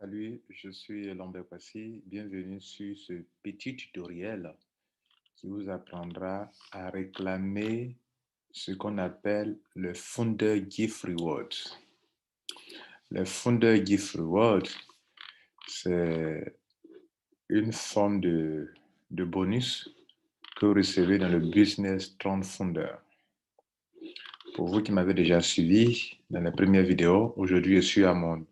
Salut, je suis Lambert Passy. Bienvenue sur ce petit tutoriel qui vous apprendra à réclamer ce qu'on appelle le Founder Gift Reward. Le Founder Gift Reward, c'est une forme de bonus que vous recevez dans le Business 30 Founder. Pour vous qui m'avez déjà suivi dans la première vidéo, aujourd'hui je suis à mon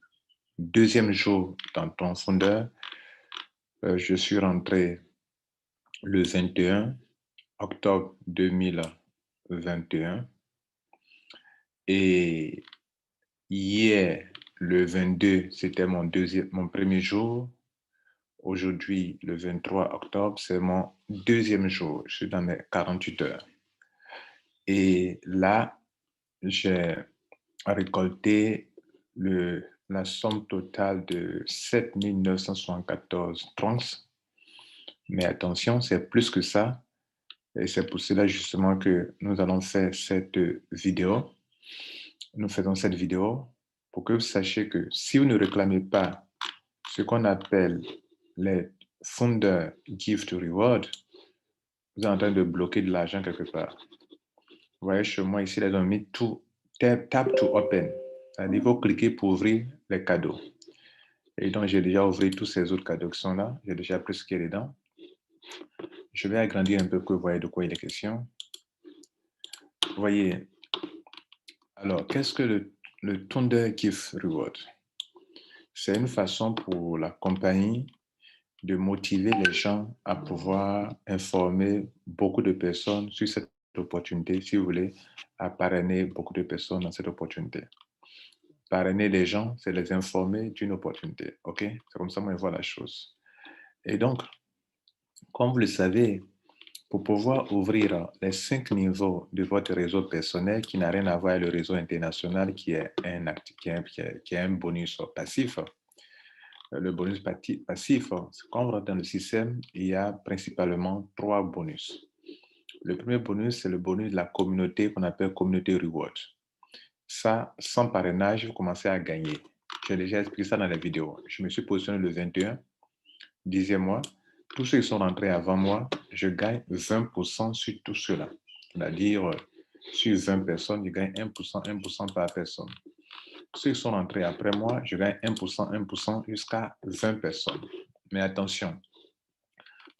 deuxième jour dans 30 Founder. Je suis rentré le 21 octobre 2021 et hier, le 22, c'était mon premier jour. Aujourd'hui, le 23 octobre, c'est mon deuxième jour. Je suis dans mes 48 heures. Et là, j'ai récolté la somme totale de 7 974 trans. Mais attention, c'est plus que ça. Et c'est pour cela justement que nous allons faire cette vidéo. Nous faisons cette vidéo pour que vous sachiez que si vous ne réclamez pas ce qu'on appelle les Founder Gift Reward, vous êtes en train de bloquer de l'argent quelque part. Vous voyez chez moi ici, ils ont mis tout, tap to open. C'est-à-dire qu'il faut cliquer pour ouvrir les cadeaux. Et donc, j'ai déjà ouvert tous ces autres cadeaux qui sont là. J'ai déjà pris ce qui est dedans. Je vais agrandir un peu pour que vous voyez de quoi il est question. Vous voyez, alors, qu'est-ce que le Thunder Gift Reward? C'est une façon pour la compagnie de motiver les gens à pouvoir informer beaucoup de personnes sur cette opportunité, si vous voulez, à parrainer beaucoup de personnes dans cette opportunité. Parrainer les gens, c'est les informer d'une opportunité, ok? C'est comme ça que moi je vois la chose. Et donc, comme vous le savez, pour pouvoir ouvrir les 5 niveaux de votre réseau personnel qui n'a rien à voir avec le réseau international qui est un bonus passif. Le bonus passif, quand on rentre dans le système, il y a principalement 3 bonus. Le premier bonus, c'est le bonus de la communauté qu'on appelle Community Reward. Ça, sans parrainage, vous commencez à gagner. J'ai déjà expliqué ça dans la vidéo. Je me suis positionné le 21, 10e mois. Tous ceux qui sont rentrés avant moi, je gagne 20% sur tout cela. C'est-à-dire, sur 20 personnes, je gagne 1% par personne. Ceux qui sont rentrés après moi, je gagne 1% jusqu'à 20 personnes. Mais attention,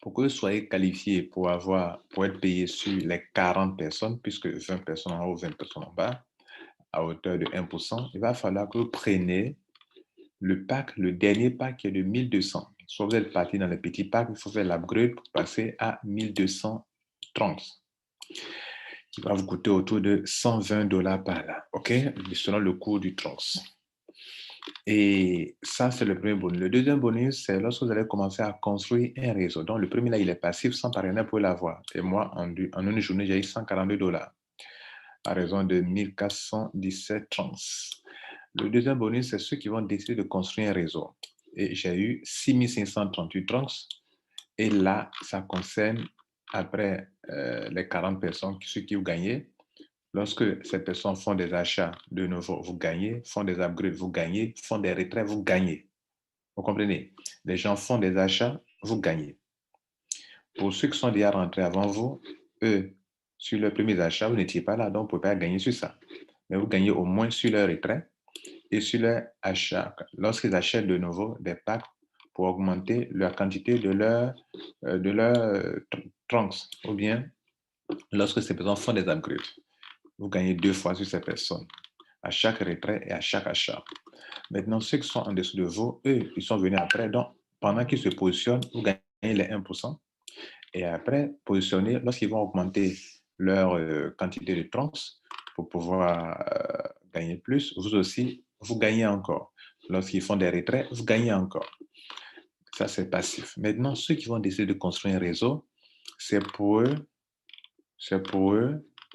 pour que vous soyez qualifié pour être payé sur les 40 personnes, puisque 20 personnes en haut, 20 personnes en bas, à hauteur de 1%, il va falloir que vous preniez le pack, le dernier pack qui est de 1200. Soit vous êtes parti dans le petit pack, il faut faire l'upgrade pour passer à 1230, qui va vous coûter autour de 120 $ par là, ok? Selon le cours du trans. Et ça, c'est le premier bonus. Le deuxième bonus, c'est lorsque vous allez commencer à construire un réseau. Donc, le premier, là, il est passif, sans partenaire pour l'avoir. Et moi, en une journée, j'ai eu 142 $ à raison de 1417 trans. Le deuxième bonus, c'est ceux qui vont décider de construire un réseau. Et j'ai eu 6538 trans. Et là, ça concerne, après les 40 personnes, ceux qui ont gagné. Lorsque ces personnes font des achats de nouveau, vous gagnez, font des upgrades, vous gagnez, font des retraits, vous gagnez. Vous comprenez? Les gens font des achats, vous gagnez. Pour ceux qui sont déjà rentrés avant vous, eux, sur leurs premiers achats, vous n'étiez pas là, donc vous ne pouvez pas gagner sur ça. Mais vous gagnez au moins sur leur retrait et sur leur achat. Lorsqu'ils achètent de nouveau des packs pour augmenter la quantité de leur trunks, ou bien lorsque ces personnes font des upgrades, vous gagnez 2 fois sur ces personnes, à chaque retrait et à chaque achat. Maintenant, ceux qui sont en dessous de vous, eux, ils sont venus après. Donc, pendant qu'ils se positionnent, vous gagnez les 1%. Et après, positionner, lorsqu'ils vont augmenter leur quantité de trans pour pouvoir gagner plus, vous aussi, vous gagnez encore. Lorsqu'ils font des retraits, vous gagnez encore. Ça, c'est passif. Maintenant, ceux qui vont décider de construire un réseau, c'est pour eux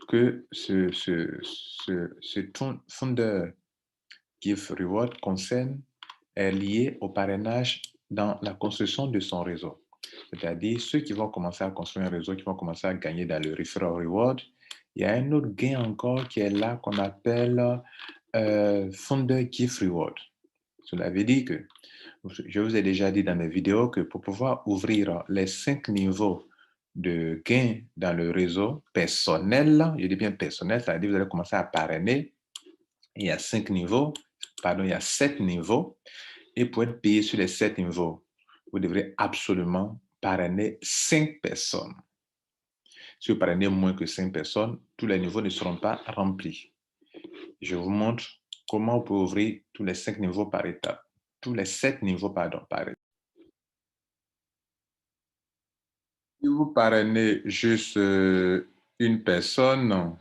que ce Founder Gift Reward concerne est lié au parrainage dans la construction de son réseau. C'est-à-dire ceux qui vont commencer à construire un réseau, qui vont commencer à gagner dans le Referral Reward. Il y a un autre gain encore qui est là qu'on appelle Founder Gift Reward. Cela veut dire que je vous ai déjà dit dans mes vidéos que pour pouvoir ouvrir les 5 niveaux de gain dans le réseau personnel, je dis bien personnel, c'est-à-dire que vous allez commencer à parrainer. Il y a 5 niveaux, pardon, il y a 7 niveaux. Et pour être payé sur les 7 niveaux, vous devrez absolument parrainer 5 personnes. Si vous parrainez moins que 5 personnes, tous les niveaux ne seront pas remplis. Je vous montre comment vous pouvez ouvrir tous les 5 niveaux par étape. Tous les 7 niveaux, pardon, par étape. Si vous parrainez juste une personne,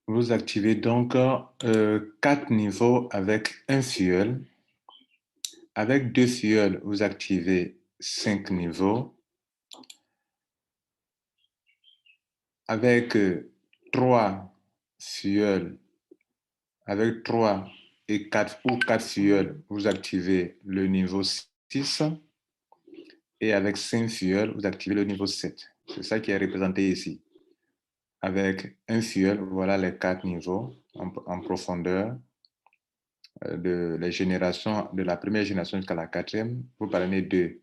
vous activez donc 4 niveaux avec un fuel. Avec 2 fuels, vous activez 5 niveaux. Avec 3 fuels, avec 3 et 4 ou 4 fuels, vous activez le niveau 6. Et avec 5 fuels, vous activez le niveau 7. C'est ça qui est représenté ici. Avec un fuel, voilà les 4 niveaux en profondeur de les générations, de la première génération jusqu'à la quatrième. Vous parrainez 2.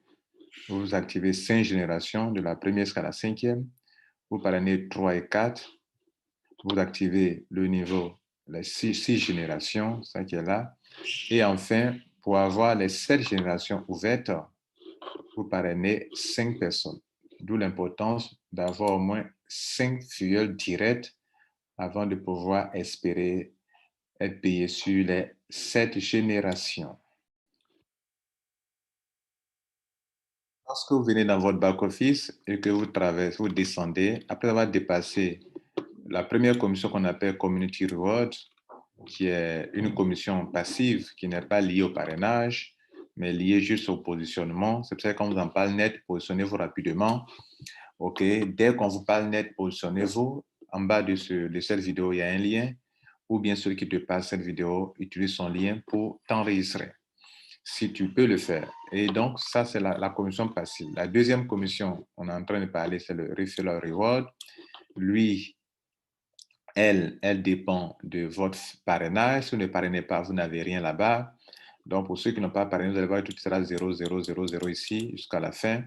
Vous activez 5 générations de la première jusqu'à la cinquième. Vous parrainez 3 et 4. Vous activez le niveau, les 6 générations, ça qui est là. Et enfin, pour avoir les 7 générations ouvertes, vous parrainez 5 personnes. D'où l'importance d'avoir au moins 5 fuels directs avant de pouvoir espérer être payé sur les 7 générations. Lorsque vous venez dans votre back-office et que vous traversez, vous descendez, après avoir dépassé la première commission qu'on appelle Community Reward, qui est une commission passive qui n'est pas liée au parrainage, mais liée juste au positionnement. C'est pour ça que quand on vous en parle net, positionnez-vous rapidement. OK, dès qu'on vous parle net, positionnez-vous. En bas de cette vidéo, il y a un lien, ou bien celui qui te passe cette vidéo, utilise son lien pour t'enregistrer, si tu peux le faire. Et donc, ça, c'est la commission passive. La deuxième commission, on est en train de parler, c'est le Referral Reward. Lui, elle dépend de votre parrainage. Si vous ne parrainez pas, vous n'avez rien là-bas. Donc, pour ceux qui n'ont pas parrainé, vous allez voir, tout sera 0, 0, 0, 0 ici jusqu'à la fin.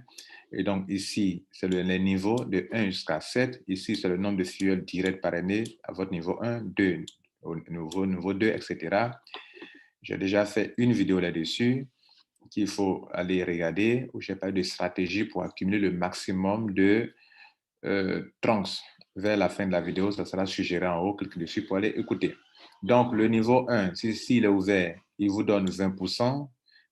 Et donc, ici, c'est les niveaux de 1 jusqu'à 7. Ici, c'est le nombre de fuels directs parrainés à votre niveau 1, 2, au niveau 2, etc. J'ai déjà fait une vidéo là-dessus qu'il faut aller regarder, où j'ai parlé de stratégie pour accumuler le maximum de trunks. Vers la fin de la vidéo, ça sera suggéré en haut, cliquez dessus pour aller écouter. Donc, le niveau 1, s'il est ouvert, il vous donne 20%.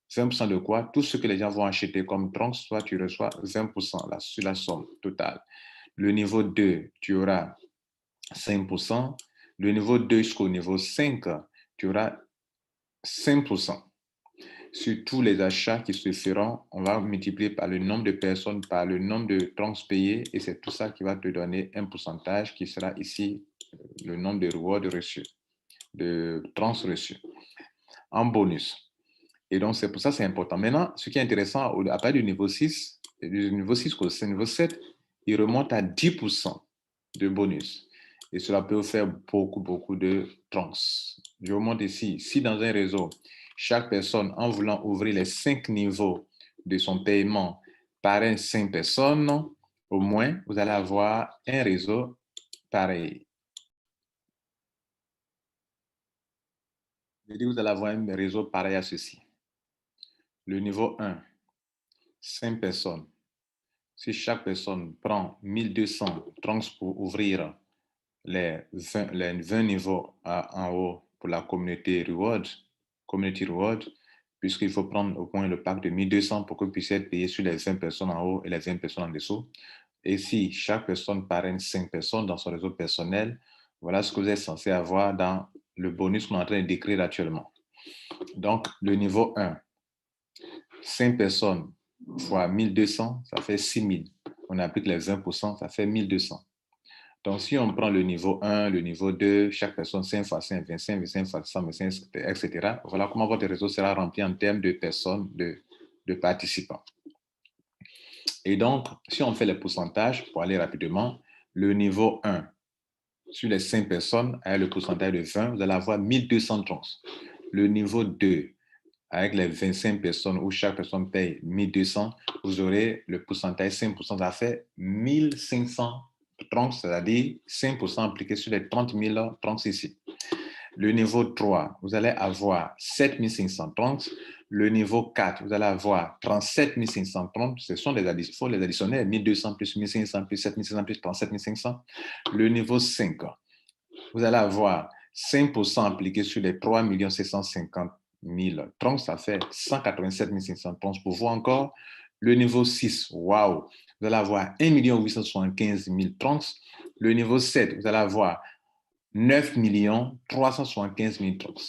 20% de quoi? Tout ce que les gens vont acheter comme trunks, soit tu reçois 20% là, sur la somme totale. Le niveau 2, tu auras 5%. Le niveau 2 jusqu'au niveau 5, tu auras 5%. Sur tous les achats qui se feront, on va multiplier par le nombre de personnes, par le nombre de trunks payés, et c'est tout ça qui va te donner un pourcentage qui sera ici le nombre de rewards reçus, de trunks reçus, en bonus. Et donc, c'est pour ça que c'est important. Maintenant, ce qui est intéressant, à partir du niveau 6, du niveau 6 au niveau 7, il remonte à 10% de bonus. Et cela peut vous faire beaucoup de trunks. Je vous montre ici, si dans un réseau, chaque personne, en voulant ouvrir les 5 niveaux de son paiement parraine 5 personnes, au moins, vous allez avoir un réseau pareil. Je dis, vous allez avoir un réseau pareil à ceci. Le niveau 1, 5 personnes. Si chaque personne prend 1200 trunks pour ouvrir les 20 niveaux en haut pour la community reward, puisqu'il faut prendre au moins le pack de 1200 pour que vous puissiez être payé sur les 20 personnes en haut et les 20 personnes en dessous. Et si chaque personne parraine 5 personnes dans son réseau personnel, voilà ce que vous êtes censé avoir dans le bonus qu'on est en train de décrire actuellement. Donc, le niveau 1, 5 personnes fois 1200, ça fait 6000. On applique les 20%, ça fait 1200. Donc, si on prend le niveau 1, le niveau 2, chaque personne 5 fois 5, 25, 25 fois 100, 25, etc. Voilà comment votre réseau sera rempli en termes de personnes, de participants. Et donc, si on fait les pourcentages, pour aller rapidement, le niveau 1, sur les 5 personnes, avec le pourcentage de 20, vous allez avoir 1200 trunks. Le niveau 2, avec les 25 personnes où chaque personne paye 1200, vous aurez le pourcentage 5%, ça fait 1500 trunks, c'est-à-dire 5% appliqué sur les 30 000 trunks ici. Le niveau 3, vous allez avoir 7500 trunks. Le niveau 4, vous allez avoir 37 500 trunks. Ce sont des additions, il faut les additionner, 1200 plus 1500 plus 7500 plus 37 500. Le niveau 5, vous allez avoir 5% appliqué sur les 3 750 000 trunks, ça fait 187 500 trunks pour vous encore. Le niveau 6, waouh, vous allez avoir 1 875 000 trunks. Le niveau 7, vous allez avoir 9 375 000 trunks.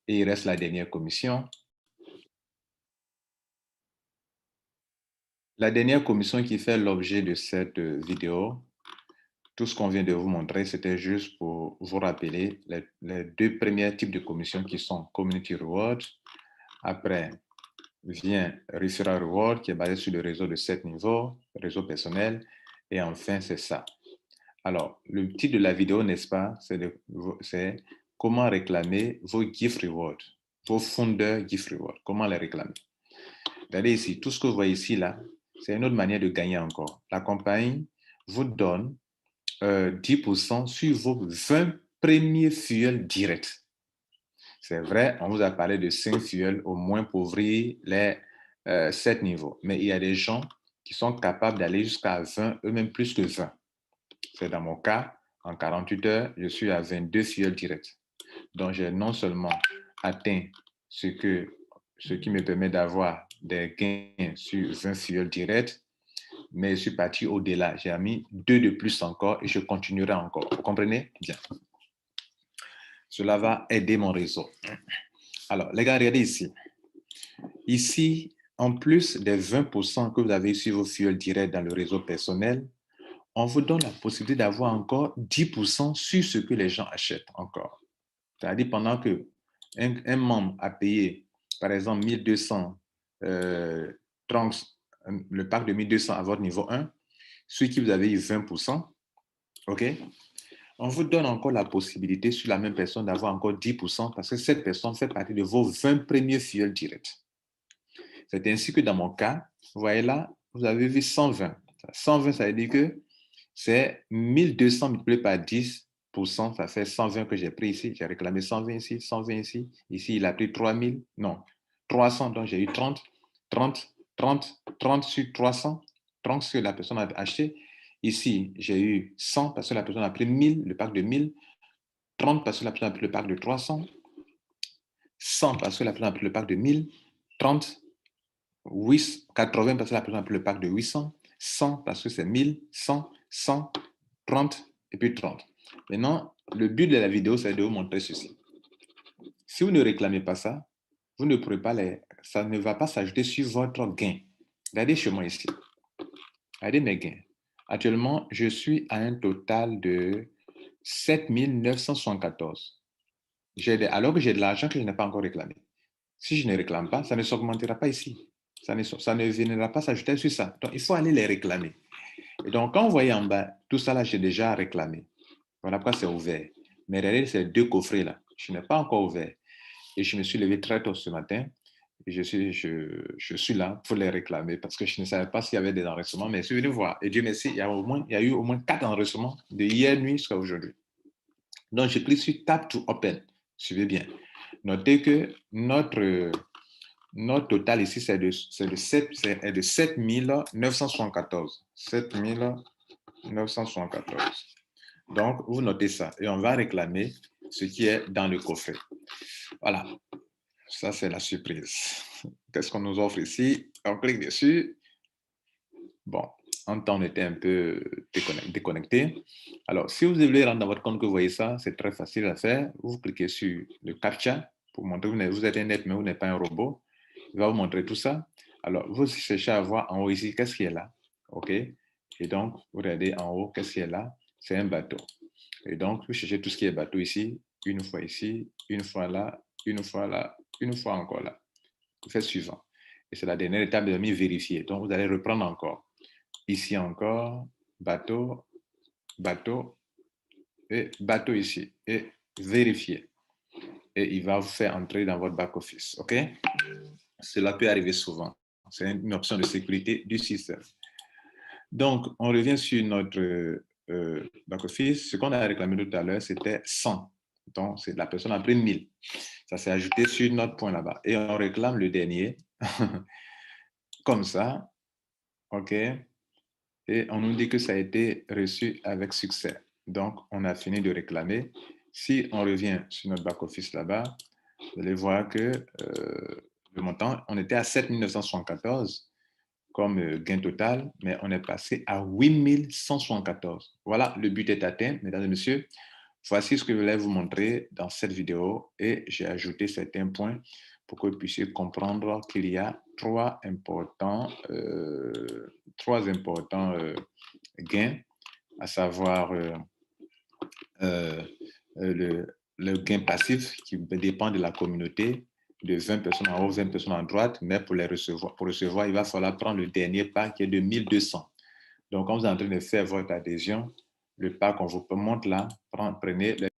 Et il reste la dernière commission. La dernière commission qui fait l'objet de cette vidéo, tout ce qu'on vient de vous montrer, c'était juste pour vous rappeler les 2 premiers types de commissions qui sont Community Reward. Après vient Referral Reward qui est basé sur le réseau de 7 niveaux, réseau personnel. Et enfin, c'est ça. Alors, le titre de la vidéo, n'est-ce pas, c'est comment réclamer vos gift rewards, vos fondeurs gift rewards, comment les réclamer. Regardez ici, tout ce que vous voyez ici, là, c'est une autre manière de gagner encore. La compagnie vous donne 10% sur vos 20 premiers fuels directs. C'est vrai, on vous a parlé de 5 fuels au moins pour ouvrir les 7 niveaux. Mais il y a des gens qui sont capables d'aller jusqu'à 20, eux-mêmes plus que 20. C'est dans mon cas, en 48 heures, je suis à 22 fuels directs. Donc, j'ai non seulement atteint ce qui me permet d'avoir des gains sur 20 fuels directs, mais je suis parti au-delà. J'ai mis 2 de plus encore et je continuerai encore. Vous comprenez? Bien. Cela va aider mon réseau. Alors, les gars, regardez ici. Ici, en plus des 20% que vous avez sur vos fuels directs dans le réseau personnel, on vous donne la possibilité d'avoir encore 10% sur ce que les gens achètent encore. C'est-à-dire pendant que un membre a payé, par exemple, 1200 le pack de 1200 à votre niveau 1, celui qui vous avez eu 20%, OK? On vous donne encore la possibilité sur la même personne d'avoir encore 10% parce que cette personne fait partie de vos 20 premiers fuels directs. C'est ainsi que dans mon cas, vous voyez là, vous avez vu 120. 120, ça veut dire que c'est 1200 multiplié par 10%, ça fait 120 que j'ai pris ici. J'ai réclamé 120 ici, 120 ici. Ici, il a pris 3000, non, 300, donc j'ai eu 30, 30, 30, 30 sur 300, 30 sur la personne a acheté. Ici, j'ai eu 100 parce que la personne a pris 1000, le pack de 1000, 30 parce que la personne a pris le pack de 300, 100 parce que la personne a pris le pack de 1000, 30, 80 parce que la personne a pris le pack de 800, 100 parce que c'est 1000, 100, 100, 30 et puis 30. Maintenant, le but de la vidéo, c'est de vous montrer ceci. Si vous ne réclamez pas ça, vous ne pourrez pas ça ne va pas s'ajouter sur votre gain. Regardez chez moi ici. Regardez mes gains. Actuellement, je suis à un total de 7 974. Alors que j'ai de l'argent que je n'ai pas encore réclamé. Si je ne réclame pas, ça ne s'augmentera pas ici. Ça ne viendra pas s'ajouter sur ça. Donc, il faut aller les réclamer. Et donc, quand vous voyez en bas, tout ça là, j'ai déjà réclamé. Voilà pourquoi c'est ouvert. Mais regardez ces deux coffrets-là, je n'ai pas encore ouvert. Et je me suis levé très tôt ce matin. Et je suis là pour les réclamer parce que je ne savais pas s'il y avait des enregistrements. Mais je suis venu voir. Et Dieu merci, il y a eu au moins 4 enregistrements de hier nuit jusqu'à aujourd'hui. Donc, je clique sur Tap to Open. Suivez bien. Notez que notre total ici, c'est de 7 974. 7 974. Donc, vous notez ça et on va réclamer ce qui est dans le coffret. Voilà, ça c'est la surprise. Qu'est-ce qu'on nous offre ici? On clique dessus. Bon, en temps, on était un peu déconnecté. Alors, si vous voulez rentrer dans votre compte que vous voyez ça, c'est très facile à faire. Vous cliquez sur le CAPTCHA pour montrer que vous êtes un être, mais vous n'êtes pas un robot. Il va vous montrer tout ça. Alors, vous cherchez à voir en haut ici, qu'est-ce qui est là? OK? Et donc, vous regardez en haut, qu'est-ce qui est là? C'est un bateau. Et donc, vous cherchez tout ce qui est bateau ici, une fois ici, une fois là, une fois là, une fois encore là. Vous faites suivant. Et c'est la dernière étape de vérifier. Donc, vous allez reprendre encore. Ici encore, bateau, bateau, et bateau ici. Et vérifier. Et il va vous faire entrer dans votre back-office. OK? Cela peut arriver souvent. C'est une option de sécurité du système. Donc, on revient sur notre back-office. Ce qu'on a réclamé tout à l'heure, c'était 100. Donc, la personne a pris 1000. Ça s'est ajouté sur notre point là-bas. Et on réclame le dernier. Comme ça. OK? Et on nous dit que ça a été reçu avec succès. Donc, on a fini de réclamer. Si on revient sur notre back-office là-bas, vous allez voir que le montant, on était à 7 974 comme gain total, mais on est passé à 8 174. Voilà, le but est atteint, mesdames et messieurs. Voici ce que je voulais vous montrer dans cette vidéo et j'ai ajouté certains points pour que vous puissiez comprendre qu'il y a trois importants gains, à savoir le gain passif qui dépend de la communauté, de 20 personnes en haut, 20 personnes en droite, mais pour recevoir, il va falloir prendre le dernier pas qui est de 1200. Donc, quand vous êtes en train de faire votre adhésion, le pack, on vous montre là, prenez les...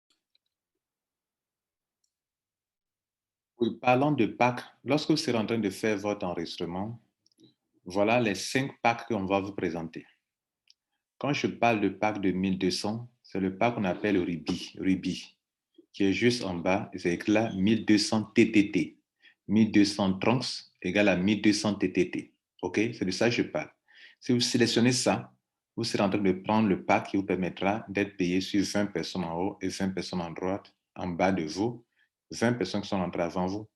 Oui, parlant de pack, lorsque vous serez en train de faire votre enregistrement, voilà les 5 packs qu'on va vous présenter. Quand je parle de pack de 1200, c'est le pack qu'on appelle Ruby, qui est juste en bas, c'est écrit là 1200 TTT. 1200 trunks égale à 1200 TTT. OK? C'est de ça que je parle. Si vous sélectionnez ça, vous serez en train de prendre le pack qui vous permettra d'être payé sur 20 personnes en haut et 20 personnes en droite, en bas de vous, 20 personnes qui sont entrées avant vous,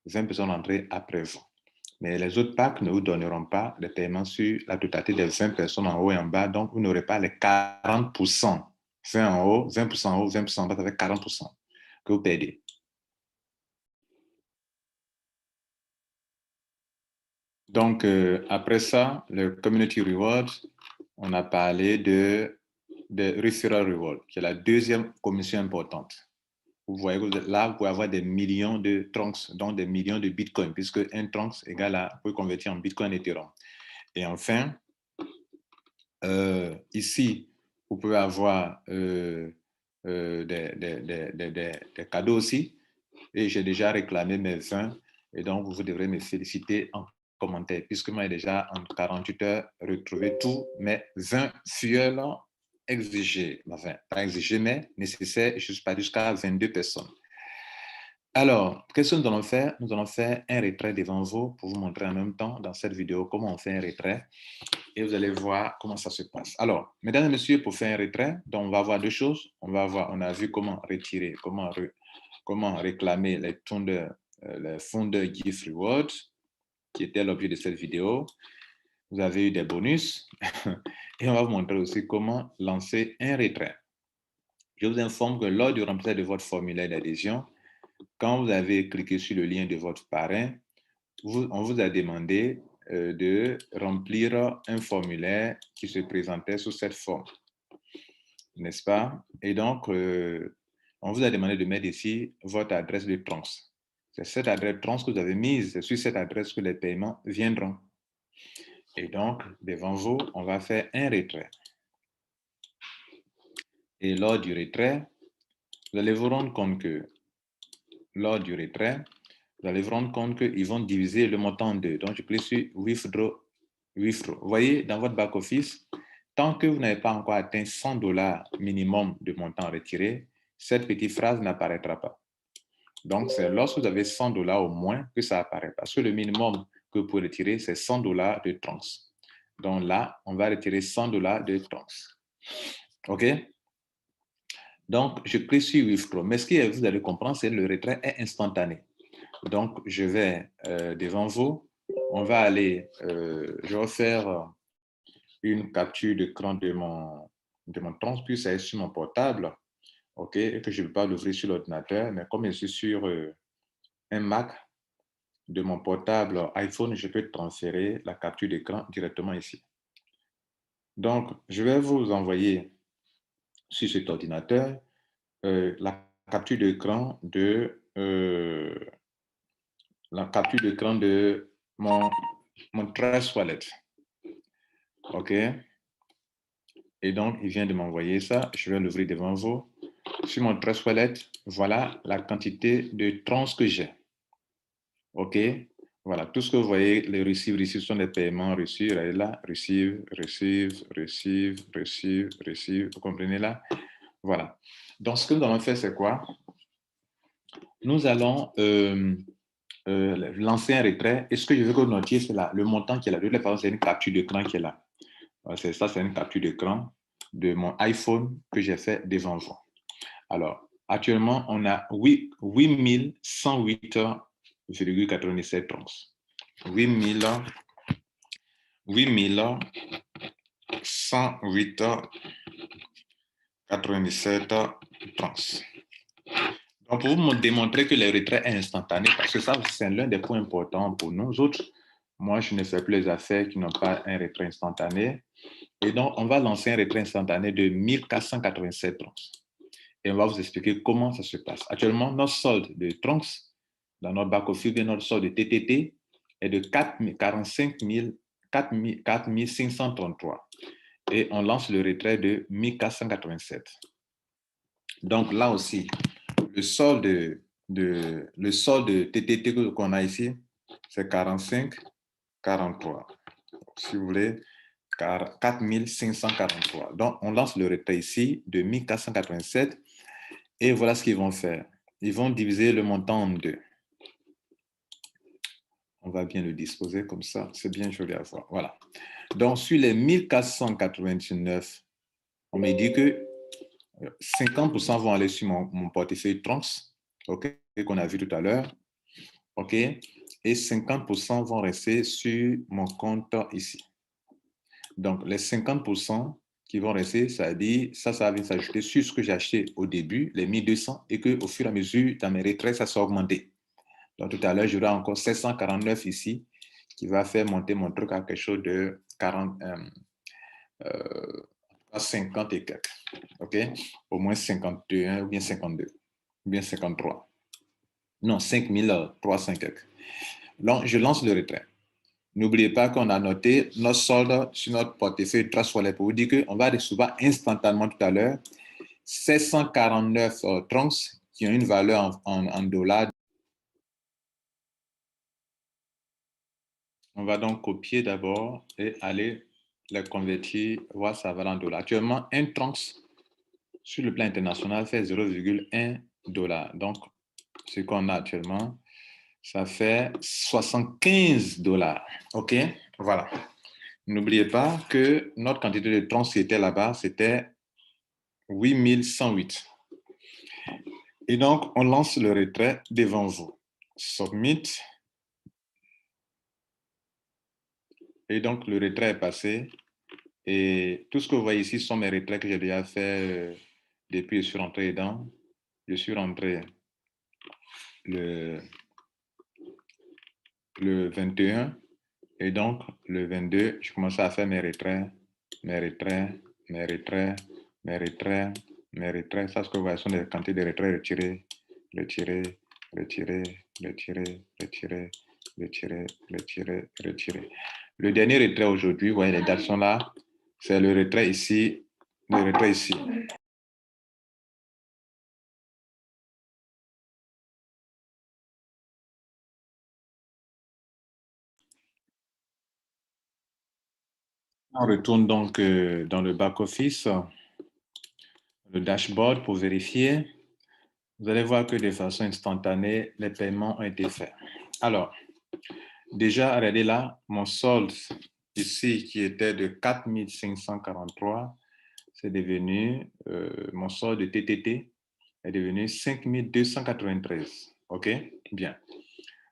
20 personnes entrées après vous. Mais les autres packs ne vous donneront pas le paiement sur la totalité des 20 personnes en haut et en bas, donc vous n'aurez pas les 40%. 20 en haut, 20% en haut, 20% en bas, ça fait 40% que vous perdez. Donc, après ça, le Community Reward, on a parlé de Referral Reward, qui est la deuxième commission importante. Vous voyez que là, vous pouvez avoir des millions de trunks, donc des millions de bitcoins, puisque un trunks égale à, vous pouvez convertir en bitcoin et Ethereum. Et enfin, ici, vous pouvez avoir des cadeaux aussi. Et j'ai déjà réclamé mes 20, et donc vous devrez me féliciter en commentaire, puisque moi, j'ai déjà en 48 heures retrouvé tous mes 20 fuels exigés. Enfin, pas exigés, mais nécessaires. Je suis parti jusqu'à 22 personnes. Alors, qu'est-ce que nous allons faire? Nous allons faire un retrait devant vous pour vous montrer en même temps dans cette vidéo comment on fait un retrait. Et vous allez voir comment ça se passe. Alors, mesdames et messieurs, pour faire un retrait, donc on va voir deux choses. On a vu comment retirer, comment réclamer les Founder Gift Rewards, qui était l'objet de cette vidéo. Vous avez eu des bonus. Et on va vous montrer aussi comment lancer un retrait. Je vous informe que lors du remplissage de votre formulaire d'adhésion, quand vous avez cliqué sur le lien de votre parrain, on vous a demandé de remplir un formulaire qui se présentait sous cette forme, n'est-ce pas? Et donc, on vous a demandé de mettre ici votre adresse de trans. C'est cette adresse trans que vous avez mise, c'est sur cette adresse que les paiements viendront. Et donc, devant vous, on va faire un retrait. Et lors du retrait, vous allez vous rendre compte que lors du retrait, vous allez vous rendre compte qu'ils vont diviser le montant en deux. Donc, je clique sur Withdraw. Vous voyez, dans votre back-office, tant que vous n'avez pas encore atteint 100 $ minimum de montant retiré, cette petite phrase n'apparaîtra pas. Donc, c'est lorsque vous avez 100 $ au moins que ça apparaît. Parce que le minimum que vous pouvez retirer, c'est 100 $ de trans. Donc là, on va retirer 100 $ de trans. OK? Donc, je clique sur Withdraw. Mais ce que vous allez comprendre, c'est que le retrait est instantané. Donc, je vais devant vous. On va aller, je vais faire une capture d'écran de mon trans, puis ça est sur mon portable, OK, et que je ne peux pas l'ouvrir sur l'ordinateur, mais comme je suis sur un Mac, de mon portable iPhone, je peux transférer la capture d'écran directement ici. Donc, je vais vous envoyer sur cet ordinateur la capture d'écran de mon Trust Wallet. OK? Et donc, il vient de m'envoyer ça. Je vais l'ouvrir devant vous. Sur mon Trust Wallet, voilà la quantité de trans que j'ai. OK? Voilà, tout ce que vous voyez, les reçus sont des paiements reçus. Regardez là, receive. Vous comprenez là? Voilà. Donc, ce que nous allons faire, c'est quoi? Nous allons lancer un retrait. Et ce que je veux que vous notiez, c'est le montant qui est là. De toute façon, c'est une capture d'écran qui est là. C'est ça, c'est une capture d'écran de mon iPhone que j'ai fait devant vous. Alors, actuellement, on a 8108,97 trans. 8108,97 trans. Donc, pour vous démontrer que le retrait est instantané, parce que ça, c'est l'un des points importants pour nous autres. Moi, je ne fais plus les affaires qui n'ont pas un retrait instantané. Et donc, on va lancer un retrait instantané de 1487 trans. Et on va vous expliquer comment ça se passe. Actuellement, notre solde de trunks dans notre back-office, notre solde de TTT est de 45 533. et on lance le retrait de 1487. Donc là aussi, le solde TTT qu'on a ici, c'est 45, 43. Si vous voulez, 4543. Donc, on lance le retrait ici de 1487 et voilà ce qu'ils vont faire. Ils vont diviser le montant en deux. On va bien le disposer comme ça, c'est bien joli à voir. Voilà. Donc, sur les 1489, on me dit que 50% vont aller sur mon portefeuille Trunks, OK, qu'on a vu tout à l'heure, OK, et 50% vont rester sur mon compte ici. Donc, les 50% qui vont rester, ça dit, ça va venir s'ajouter sur ce que j'ai acheté au début, les 1200, et qu'au fur et à mesure, dans mes retraits, ça s'est augmenté. Donc, tout à l'heure, j'aurai encore 749 ici, qui va faire monter mon truc à quelque chose de 50 et quelques. OK? Au moins 51 ou bien 52, ou bien 53. Non, 5300 quelques. Donc, je lance le retrait. N'oubliez pas qu'on a noté notre solde sur notre portefeuille Trust Wallet pour vous dire qu'on va recevoir instantanément tout à l'heure 749 trunks qui ont une valeur en dollars. On va donc copier d'abord et aller les convertir, voir sa valeur en dollars. Actuellement, un trunks sur le plan international fait 0,1 $. Donc, ce qu'on a actuellement, ça fait 75 $. OK? Voilà. N'oubliez pas que notre quantité de trunks qui était là-bas, c'était 8108. Et donc, on lance le retrait devant vous. Submit. Et donc, le retrait est passé. Et tout ce que vous voyez ici sont mes retraits que j'ai déjà fait depuis que je suis rentré dedans. Je suis rentré le 21. Et donc, le 22, je commence à faire mes retraits, mes retraits, mes retraits, mes retraits, mes retraits. Ça, ce que vous voyez sont des quantités de retraits retirés, retirés, retirés, retirés, retirés, retirés, retirés, retirés. Le dernier retrait aujourd'hui, vous voyez, les dates sont là. C'est le retrait ici, le retrait ici. On retourne donc dans le back-office, le dashboard pour vérifier. Vous allez voir que de façon instantanée, les paiements ont été faits. Alors, déjà, regardez là, mon solde ici qui était de 4543, c'est devenu, mon solde de TTT est devenu 5293. OK? Bien.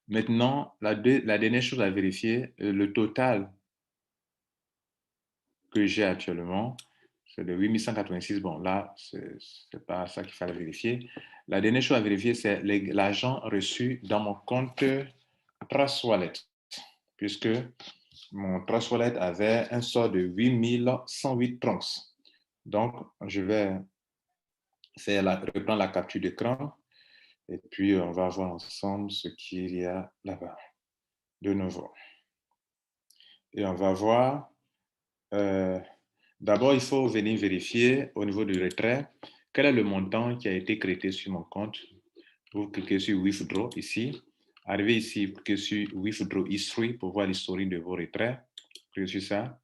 Maintenant, la dernière chose à vérifier, le total que j'ai actuellement, c'est de 8186. Bon, là, ce n'est pas ça qu'il fallait vérifier. La dernière chose à vérifier, c'est l'argent reçu dans mon compte Trust Wallet, puisque mon Trust Wallet avait un solde de 8108 trunks. Donc, je vais reprendre la capture d'écran et puis on va voir ensemble ce qu'il y a là-bas de nouveau. Et on va voir... d'abord, il faut venir vérifier au niveau du retrait quel est le montant qui a été créé sur mon compte. Vous cliquez sur Withdraw ici. Arrivez ici, vous cliquez sur Withdraw History pour voir l'historique de vos retraits. Cliquez sur ça.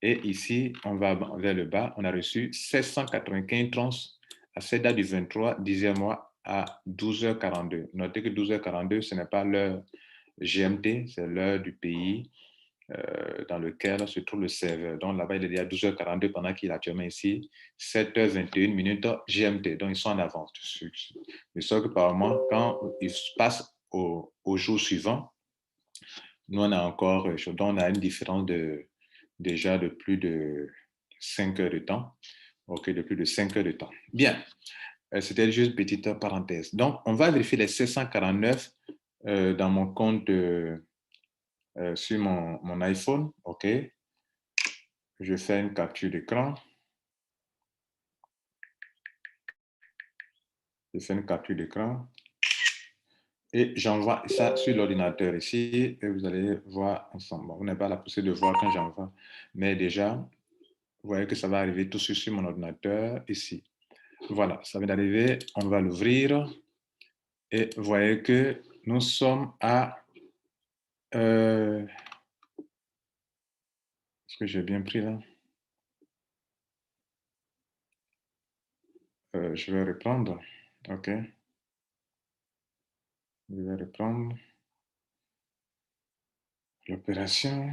Et ici, on va vers le bas. On a reçu 795 trans à cette date du 23, 10e mois à 12h42. Notez que 12h42, ce n'est pas l'heure GMT, c'est l'heure du pays dans lequel se trouve le serveur. Donc là-bas, il est déjà 12h42 pendant qu'il est actuellement ici 7h21 minutes GMT. Donc ils sont en avance. De sorte que par moment, quand ils passent au jour suivant, nous on a encore, donc on a une différence déjà de plus de 5 heures de temps. OK, de plus de 5 heures de temps. Bien, c'était juste une petite parenthèse. Donc, on va vérifier les 749 dans mon compte sur mon iPhone. OK. Je fais une capture d'écran. Je fais une capture d'écran. Et j'envoie ça sur l'ordinateur ici. Et vous allez voir ensemble. Bon, vous n'avez pas la possibilité de voir quand j'envoie. Mais déjà, Vous voyez que ça va arriver tout de suite sur mon ordinateur ici. Voilà, ça vient d'arriver. On va l'ouvrir. Et vous voyez que nous sommes à... Est-ce que j'ai bien pris là? Je vais reprendre. OK. Je vais reprendre l'opération.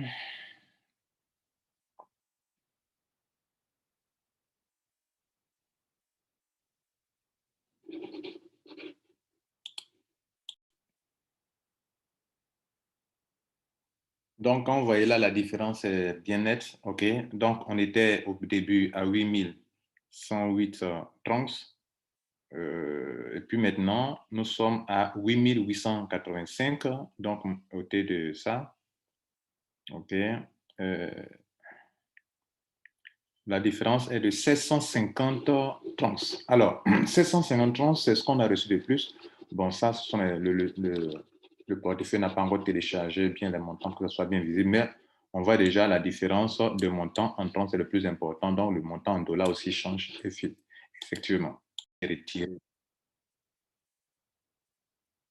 Donc, quand vous voyez là, la différence est bien nette. OK. Donc, on était au début à 8108 trans. Et puis maintenant, nous sommes à 8885. Donc, au côté de ça, OK. La différence est de 750 trans. Alors, 750 trans, c'est ce qu'on a reçu de plus. Bon, ça, ce sont le portefeuille n'a pas encore téléchargé bien les montants, que ce soit bien visible, mais on voit déjà la différence de montant en trans, c'est le plus important. Donc, le montant en dollars aussi change effectivement.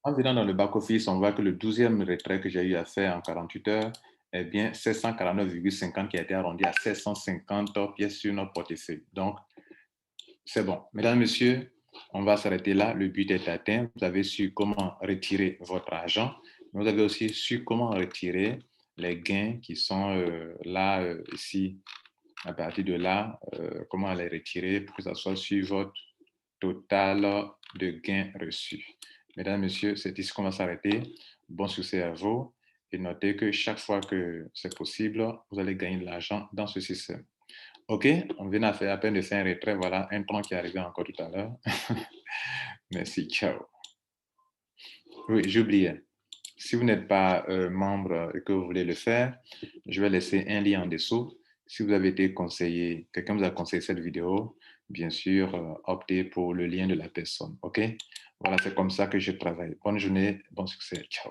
En venant dans le back-office, on voit que le 12e retrait que j'ai eu à faire en 48 heures est bien 749,50 qui a été arrondi à 750 pièces sur notre portefeuille. Donc, c'est bon. Mesdames, Messieurs, on va s'arrêter là. Le but est atteint. Vous avez su comment retirer votre argent. Vous avez aussi su comment retirer les gains qui sont là, ici, à partir de là, comment les retirer pour que ça soit sur votre total de gains reçus. Mesdames, Messieurs, c'est ici qu'on va s'arrêter. Bon succès à vous et notez que chaque fois que c'est possible, vous allez gagner de l'argent dans ce système. OK, on vient à peine de faire un retrait. Voilà, un tronc qui est arrivé encore tout à l'heure. Merci, ciao. Oui, j'oubliais. Si vous n'êtes pas membre et que vous voulez le faire, je vais laisser un lien en dessous. Si vous avez été conseillé, quelqu'un vous a conseillé cette vidéo, bien sûr, optez pour le lien de la personne. OK? Voilà, c'est comme ça que je travaille. Bonne journée, bon succès. Ciao.